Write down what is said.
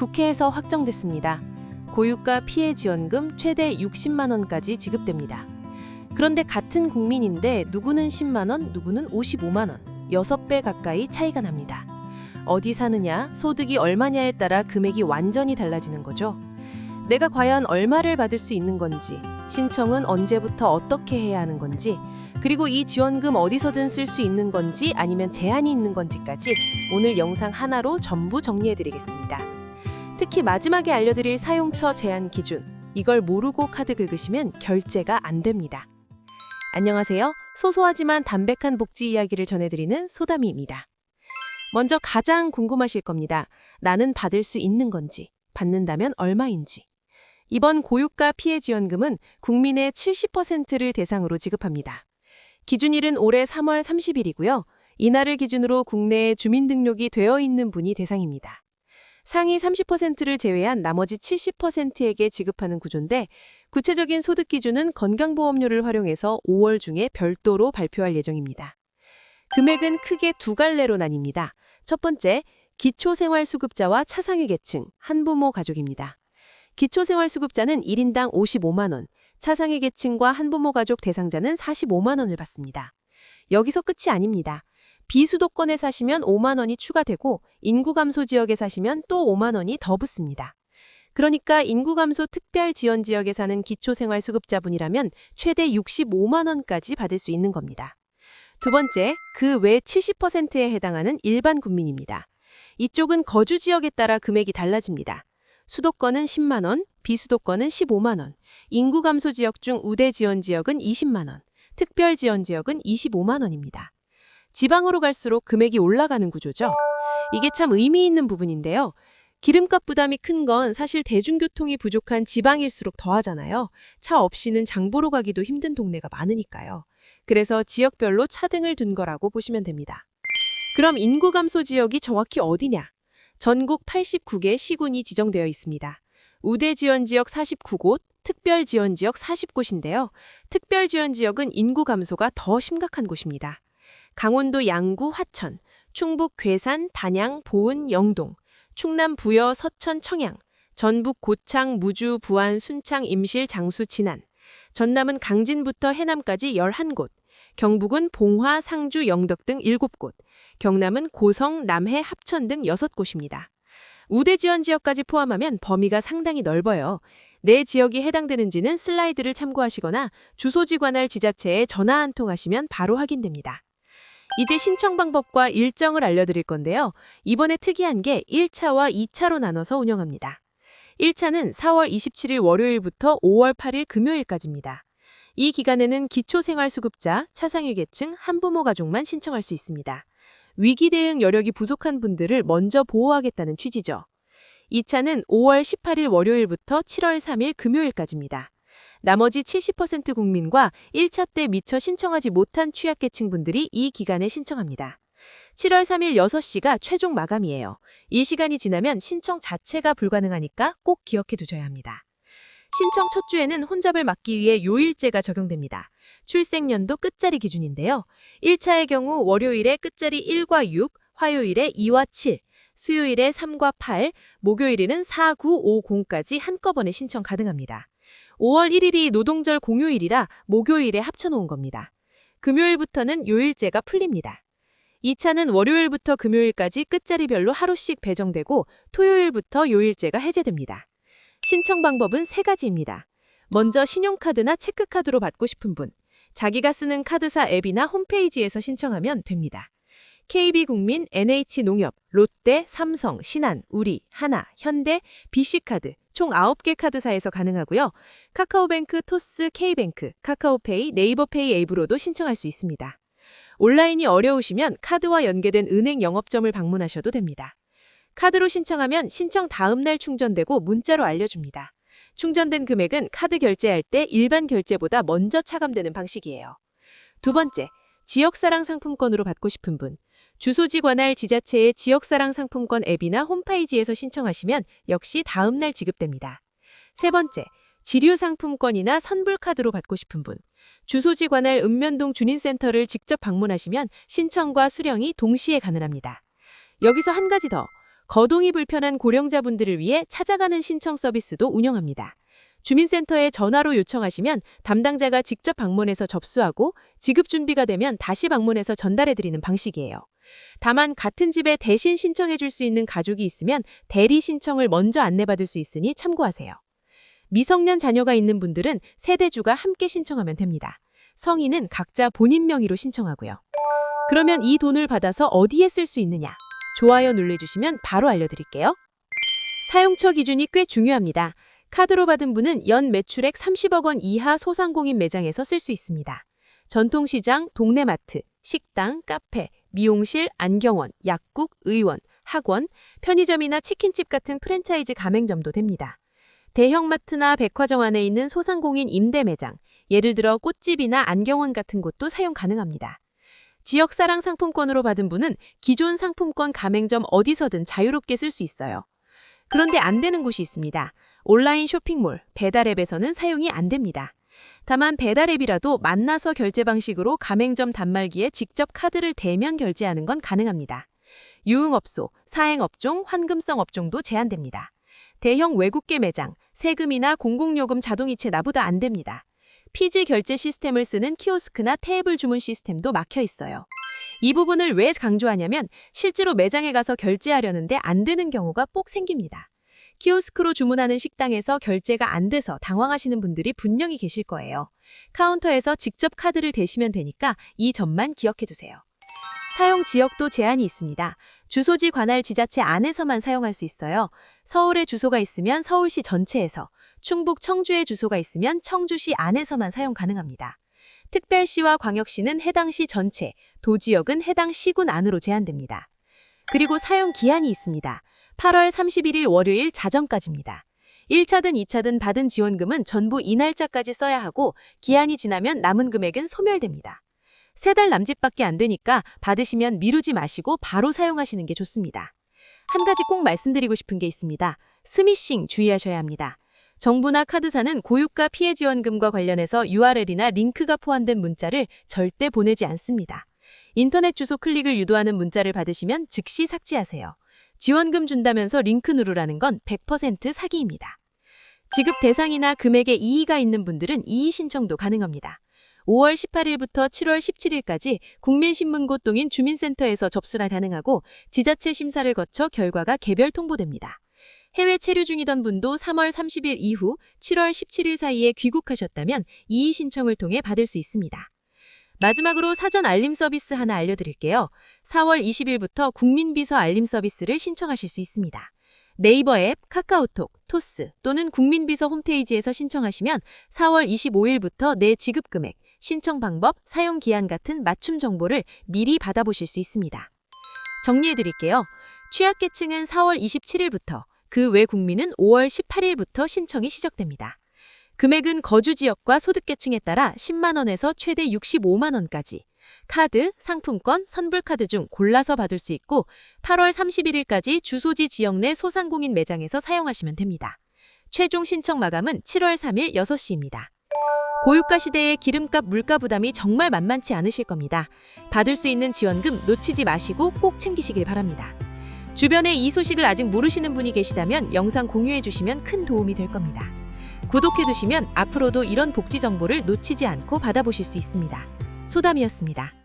국회에서 확정됐습니다. 고유가 피해 지원금 최대 60만 원까지 지급됩니다. 그런데 같은 국민인데 누구는 10만 원, 누구는 55만 원, 6배 가까이 차이가 납니다. 어디 사느냐, 소득이 얼마냐에 따라 금액이 완전히 달라지는 거죠. 내가 과연 얼마를 받을 수 있는 건지, 신청은 언제부터 어떻게 해야 하는 건지, 그리고 이 지원금 어디서든 쓸 수 있는 건지 아니면 제한이 있는 건지까지 오늘 영상 하나로 전부 정리해드리겠습니다. 특히 마지막에 알려드릴 사용처 제한 기준, 이걸 모르고 카드 긁으시면 결제가 안 됩니다. 안녕하세요. 소소하지만 담백한 복지 이야기를 전해드리는 소담이입니다. 먼저 가장 궁금하실 겁니다. 나는 받을 수 있는 건지, 받는다면 얼마인지. 이번 고유가 피해 지원금은 국민의 70%를 대상으로 지급합니다. 기준일은 올해 3월 30일이고요. 이날을 기준으로 국내에 주민등록이 되어 있는 분이 대상입니다. 상위 30%를 제외한 나머지 70%에게 지급하는 구조인데 구체적인 소득 기준은 건강보험료를 활용해서 5월 중에 별도로 발표할 예정입니다. 금액은 크게 두 갈래로 나뉩니다. 첫 번째, 기초생활수급자와 차상위 계층, 한부모 가족입니다. 기초생활수급자는 1인당 55만 원, 차상위 계층과 한부모 가족 대상자는 45만 원을 받습니다. 여기서 끝이 아닙니다. 비수도권에 사시면 5만 원이 추가되고 인구 감소 지역에 사시면 또 5만 원이 더 붙습니다. 그러니까 인구 감소 특별 지원 지역에 사는 기초생활수급자분이라면 최대 65만 원까지 받을 수 있는 겁니다. 두 번째, 그 외 70%에 해당하는 일반 국민입니다. 이쪽은 거주 지역에 따라 금액이 달라집니다. 수도권은 10만 원, 비수도권은 15만 원, 인구 감소 지역 중 우대 지원 지역은 20만 원, 특별 지원 지역은 25만 원입니다. 지방으로 갈수록 금액이 올라가는 구조죠. 이게 참 의미 있는 부분인데요. 기름값 부담이 큰 건 사실 대중교통이 부족한 지방일수록 더하잖아요. 차 없이는 장 보러 가기도 힘든 동네가 많으니까요. 그래서 지역별로 차등을 둔 거라고 보시면 됩니다. 그럼 인구 감소 지역이 정확히 어디냐? 전국 89개 시군이 지정되어 있습니다. 우대 지원 지역 49곳, 특별 지원 지역 40곳인데요. 특별 지원 지역은 인구 감소가 더 심각한 곳입니다. 강원도 양구, 화천, 충북 괴산, 단양, 보은, 영동, 충남 부여, 서천, 청양, 전북 고창, 무주, 부안, 순창, 임실, 장수, 진안, 전남은 강진부터 해남까지 11곳, 경북은 봉화, 상주, 영덕 등 7곳, 경남은 고성, 남해, 합천 등 6곳입니다. 우대 지원 지역까지 포함하면 범위가 상당히 넓어요. 내 지역이 해당되는지는 슬라이드를 참고하시거나 주소지 관할 지자체에 전화 한 통 하시면 바로 확인됩니다. 이제 신청 방법과 일정을 알려드릴 건데요. 이번에 특이한 게 1차와 2차로 나눠서 운영합니다. 1차는 4월 27일 월요일부터 5월 8일 금요일까지입니다. 이 기간에는 기초생활수급자, 차상위 계층, 한부모 가족만 신청할 수 있습니다. 위기 대응 여력이 부족한 분들을 먼저 보호하겠다는 취지죠. 2차는 5월 18일 월요일부터 7월 3일 금요일까지입니다. 나머지 70% 국민과 1차 때 미처 신청하지 못한 취약계층 분들이 이 기간에 신청합니다. 7월 3일 6시가 최종 마감이에요. 이 시간이 지나면 신청 자체가 불가능하니까 꼭 기억해 두셔야 합니다. 신청 첫 주에는 혼잡을 막기 위해 요일제가 적용됩니다. 출생연도 끝자리 기준인데요. 1차의 경우 월요일에 끝자리 1과 6, 화요일에 2와 7, 수요일에 3과 8, 목요일에는 4, 9, 5, 0까지 한꺼번에 신청 가능합니다. 5월 1일이 노동절 공휴일이라 목요일에 합쳐놓은 겁니다. 금요일부터는 요일제가 풀립니다. 2차는 월요일부터 금요일까지 끝자리별로 하루씩 배정되고 토요일부터 요일제가 해제됩니다. 신청 방법은 3가지입니다. 먼저 신용카드나 체크카드로 받고 싶은 분, 자기가 쓰는 카드사 앱이나 홈페이지에서 신청하면 됩니다. KB국민, NH농협, 롯데, 삼성, 신한, 우리, 하나, 현대, BC카드 총 9개 카드사에서 가능하고요. 카카오뱅크, 토스, K뱅크, 카카오페이, 네이버페이 앱으로도 신청할 수 있습니다. 온라인이 어려우시면 카드와 연계된 은행 영업점을 방문하셔도 됩니다. 카드로 신청하면 신청 다음 날 충전되고 문자로 알려줍니다. 충전된 금액은 카드 결제할 때 일반 결제보다 먼저 차감되는 방식이에요. 두 번째, 지역사랑 상품권으로 받고 싶은 분. 주소지 관할 지자체의 지역사랑 상품권 앱이나 홈페이지에서 신청하시면 역시 다음 날 지급됩니다. 세 번째, 지류상품권이나 선불카드로 받고 싶은 분. 주소지 관할 읍면동 주민센터를 직접 방문하시면 신청과 수령이 동시에 가능합니다. 여기서 한 가지 더. 거동이 불편한 고령자분들을 위해 찾아가는 신청 서비스도 운영합니다. 주민센터에 전화로 요청하시면 담당자가 직접 방문해서 접수하고 지급 준비가 되면 다시 방문해서 전달해드리는 방식이에요. 다만 같은 집에 대신 신청해 줄 수 있는 가족이 있으면 대리 신청을 먼저 안내받을 수 있으니 참고하세요. 미성년 자녀가 있는 분들은 세대주가 함께 신청하면 됩니다. 성인은 각자 본인 명의로 신청하고요. 그러면 이 돈을 받아서 어디에 쓸 수 있느냐? 좋아요 눌러주시면 바로 알려드릴게요. 사용처 기준이 꽤 중요합니다. 카드로 받은 분은 연 매출액 30억 원 이하 소상공인 매장에서 쓸 수 있습니다. 전통시장, 동네마트, 식당, 카페, 미용실, 안경원, 약국, 의원, 학원, 편의점이나 치킨집 같은 프랜차이즈 가맹점도 됩니다. 대형마트나 백화점 안에 있는 소상공인 임대 매장, 예를 들어 꽃집이나 안경원 같은 곳도 사용 가능합니다. 지역사랑 상품권으로 받은 분은 기존 상품권 가맹점 어디서든 자유롭게 쓸 수 있어요. 그런데 안 되는 곳이 있습니다. 온라인 쇼핑몰, 배달앱에서는 사용이 안 됩니다. 다만 배달앱이라도 만나서 결제 방식으로 가맹점 단말기에 직접 카드를 대면 결제하는 건 가능합니다. 유흥업소, 사행업종, 환금성 업종도 제한됩니다. 대형 외국계 매장, 세금이나 공공요금 자동이체 납부도 안 됩니다. 피지 결제 시스템을 쓰는 키오스크나 테이블 주문 시스템도 막혀 있어요. 이 부분을 왜 강조하냐면 실제로 매장에 가서 결제하려는데 안 되는 경우가 꼭 생깁니다. 키오스크로 주문하는 식당에서 결제가 안 돼서 당황하시는 분들이 분명히 계실 거예요. 카운터에서 직접 카드를 대시면 되니까 이 점만 기억해두세요. 사용 지역도 제한이 있습니다. 주소지 관할 지자체 안에서만 사용할 수 있어요. 서울에 주소가 있으면 서울시 전체에서, 충북 청주에 주소가 있으면 청주시 안에서만 사용 가능합니다. 특별시와 광역시는 해당 시 전체, 도지역은 해당 시군 안으로 제한됩니다. 그리고 사용 기한이 있습니다. 8월 31일 월요일 자정까지입니다. 1차든 2차든 받은 지원금은 전부 이 날짜까지 써야 하고 기한이 지나면 남은 금액은 소멸됩니다. 3달 남짓밖에 안 되니까 받으시면 미루지 마시고 바로 사용하시는 게 좋습니다. 한 가지 꼭 말씀드리고 싶은 게 있습니다. 스미싱 주의하셔야 합니다. 정부나 카드사는 고유가 피해 지원금과 관련해서 URL이나 링크가 포함된 문자를 절대 보내지 않습니다. 인터넷 주소 클릭을 유도하는 문자를 받으시면 즉시 삭제하세요. 지원금 준다면서 링크 누르라는 건 100% 사기입니다. 지급 대상이나 금액에 이의가 있는 분들은 이의 신청도 가능합니다. 5월 18일부터 7월 17일까지 국민신문고동인 주민센터에서 접수가 가능하고 지자체 심사를 거쳐 결과가 개별 통보됩니다. 해외 체류 중이던 분도 3월 30일 이후 7월 17일 사이에 귀국하셨다면 이의 신청을 통해 받을 수 있습니다. 마지막으로 사전 알림 서비스 하나 알려드릴게요. 4월 20일부터 국민비서 알림 서비스를 신청하실 수 있습니다. 네이버 앱, 카카오톡, 토스 또는 국민비서 홈페이지에서 신청하시면 4월 25일부터 내 지급 금액, 신청 방법, 사용 기한 같은 맞춤 정보를 미리 받아보실 수 있습니다. 정리해드릴게요. 취약계층은 4월 27일부터, 그 외 국민은 5월 18일부터 신청이 시작됩니다. 금액은 거주 지역과 소득계층에 따라 10만 원에서 최대 65만 원까지, 카드, 상품권, 선불카드 중 골라서 받을 수 있고 8월 31일까지 주소지 지역 내 소상공인 매장에서 사용하시면 됩니다. 최종 신청 마감은 7월 3일 6시입니다. 고유가 시대의 기름값, 물가 부담이 정말 만만치 않으실 겁니다. 받을 수 있는 지원금 놓치지 마시고 꼭 챙기시길 바랍니다. 주변에 이 소식을 아직 모르시는 분이 계시다면 영상 공유해 주시면 큰 도움이 될 겁니다. 구독해 두시면 앞으로도 이런 복지 정보를 놓치지 않고 받아보실 수 있습니다. 소담이었습니다.